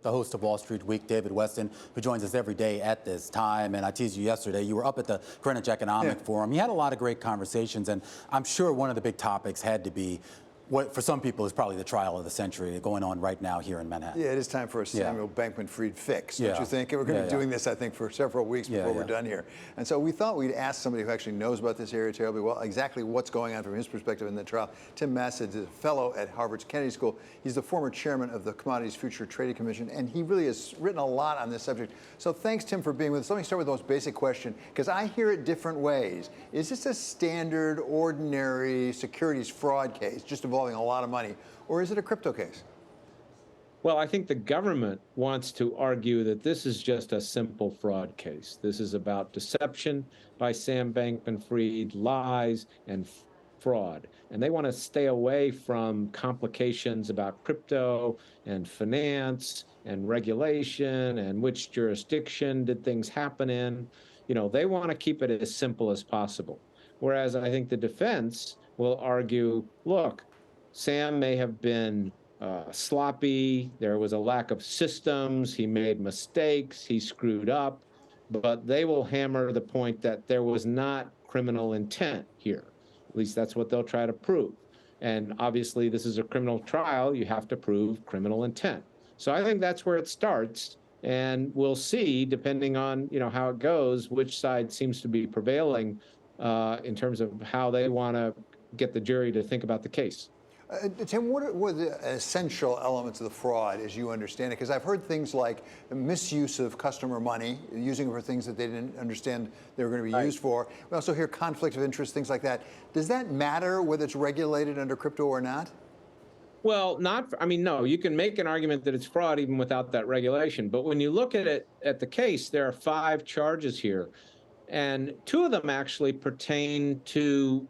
the host of Wall Street Week, David Westin, who joins us every day at this time. And I teased you yesterday, you were up at the Greenwich Economic Forum. You had a lot of great conversations, and I'm sure one of the big topics had to be what for some people is probably the trial of the century going on right now here in Manhattan. Yeah, it is time for a Samuel Bankman-Fried fix, don't you think? And we're going to be doing this, I think, for several weeks before we're done here. And so we thought we'd ask somebody who actually knows about this area terribly well, exactly what's going on from his perspective in the trial. Tim Massad is a fellow at Harvard's Kennedy School. He's the former chairman of the Commodities Future Trading Commission, and he really has written a lot on this subject. So thanks, Tim, for being with us. Let me start with the most basic question, because I hear it different ways. Is this a standard, ordinary securities fraud case, just involving a lot of money? Or is it a crypto case? Well, I think the government wants to argue that this is just a simple fraud case. This is about deception by Sam Bankman-Fried, lies, and fraud. And they want to stay away from complications about crypto and finance and regulation and which jurisdiction did things happen in. You know, they want to keep it as simple as possible. Whereas I think the defense will argue, look, Sam may have been sloppy, there was a lack of systems, he made mistakes, he screwed up, but they will hammer the point that there was not criminal intent here. At least that's what they'll try to prove. And obviously this is a criminal trial, you have to prove criminal intent. So I think that's where it starts, and we'll see, depending on how it goes, which side seems to be prevailing in terms of how they want to get the jury to think about the case. Tim, what are the essential elements of the fraud, as you understand it? Because I've heard things like misuse of customer money, using it for things that they didn't understand they were going to be used for. We also hear conflict of interest, things like that. Does that matter whether it's regulated under crypto or not? Well, no, you can make an argument that it's fraud even without that regulation. But when you look at it, at the case, there are 5 charges here. And 2 of them actually pertain to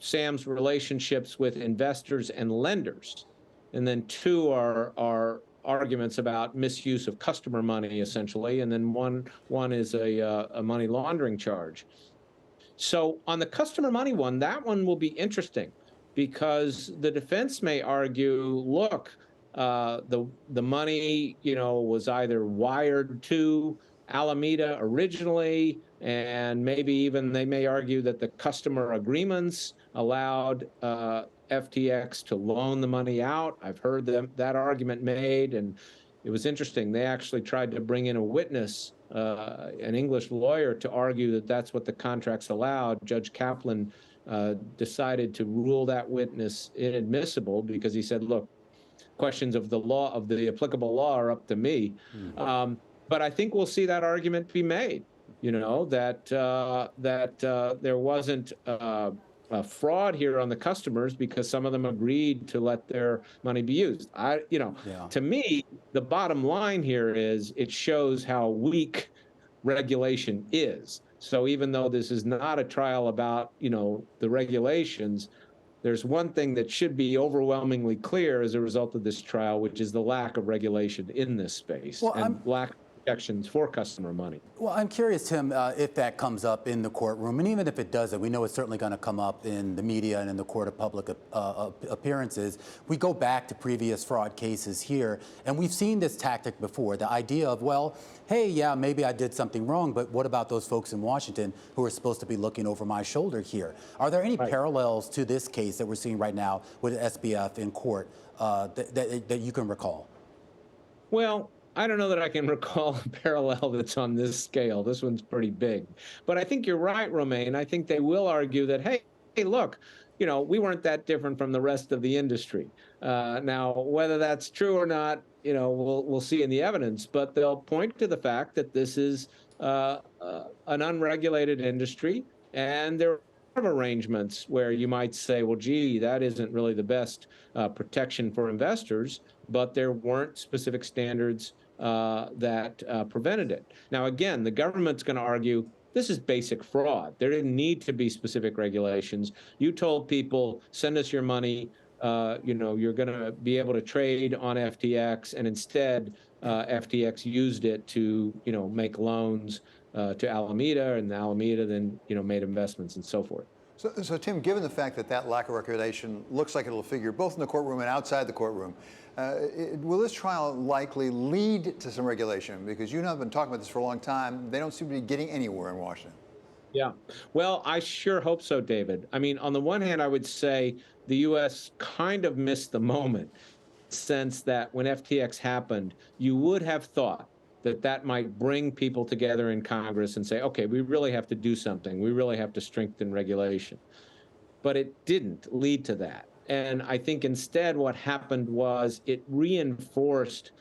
Sam's relationships with investors and lenders. And then 2 are arguments about misuse of customer money, essentially. And then one is a money laundering charge. So on the customer money one, that one will be interesting because the defense may argue, look, the money, was either wired to Alameda originally, and maybe even they may argue that the customer agreements allowed FTX to loan the money out. I've heard that argument made, and it was interesting. They actually tried to bring in a witness, an English lawyer, to argue that that's what the contracts allowed. Judge Kaplan decided to rule that witness inadmissible because he said, look, questions of the law, of the applicable law, are up to me. But I think we'll see that argument be made, that there wasn't a fraud here on the customers because some of them agreed to let their money be used. To me, the bottom line here is it shows how weak regulation is. So even though this is not a trial about, the regulations, there's one thing that should be overwhelmingly clear as a result of this trial, which is the lack of regulation in this space and lack of protections for customer money. Well, I'm curious, Tim, if that comes up in the courtroom, and even if it doesn't, we know it's certainly going to come up in the media and in the court of public appearances. We go back to previous fraud cases here, and we've seen this tactic before, the idea of, well, hey, yeah, maybe I did something wrong, but what about those folks in Washington who are supposed to be looking over my shoulder here? Are there any parallels to this case that we're seeing right now with SBF in court that you can recall? Well, I don't know that I can recall a parallel that's on this scale. This one's pretty big. But I think you're right, Romaine. I think they will argue that, hey, look, we weren't that different from the rest of the industry. Now, whether that's true or not, we'll see in the evidence. But they'll point to the fact that this is an unregulated industry, and there are arrangements where you might say, well, gee, that isn't really the best protection for investors, but there weren't specific standards that prevented it. Now, again, the government's going to argue this is basic fraud. There didn't need to be specific regulations. You told people, send us your money. You're going to be able to trade on FTX, and instead, FTX used it to, make loans to Alameda, and Alameda then, made investments and so forth. So Tim, given the fact that that lack of regulation looks like it'll figure both in the courtroom and outside the courtroom, will this trial likely lead to some regulation? Because you and I have been talking about this for a long time. They don't seem to be getting anywhere in Washington. Yeah. Well, I sure hope so, David. I mean, on the one hand, I would say the U.S. kind of missed the moment, sense that when FTX happened, you would have thought that that might bring people together in Congress and say, okay, we really have to do something. We really have to strengthen regulation. But it didn't lead to that. And I think instead what happened was it reinforced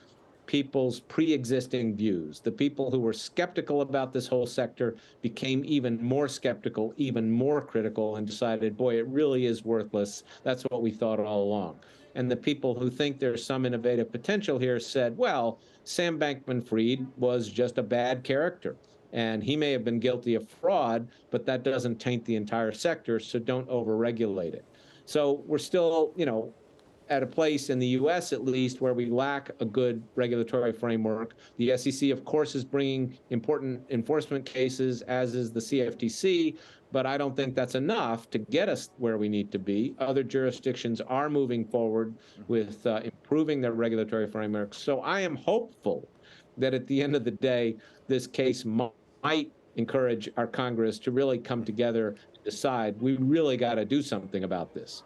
people's pre-existing views. The people who were skeptical about this whole sector became even more skeptical, even more critical, and decided, boy, it really is worthless. That's what we thought all along. And the people who think there's some innovative potential here said, well, Sam Bankman-Fried was just a bad character. And he may have been guilty of fraud, but that doesn't taint the entire sector, so don't overregulate it. So we're still, at a place in the U.S. at least where we lack a good regulatory framework. The SEC, of course, is bringing important enforcement cases, as is the CFTC, but I don't think that's enough to get us where we need to be. Other jurisdictions are moving forward with improving their regulatory framework. So I am hopeful that at the end of the day, this case might encourage our Congress to really come together and decide we really got to do something about this.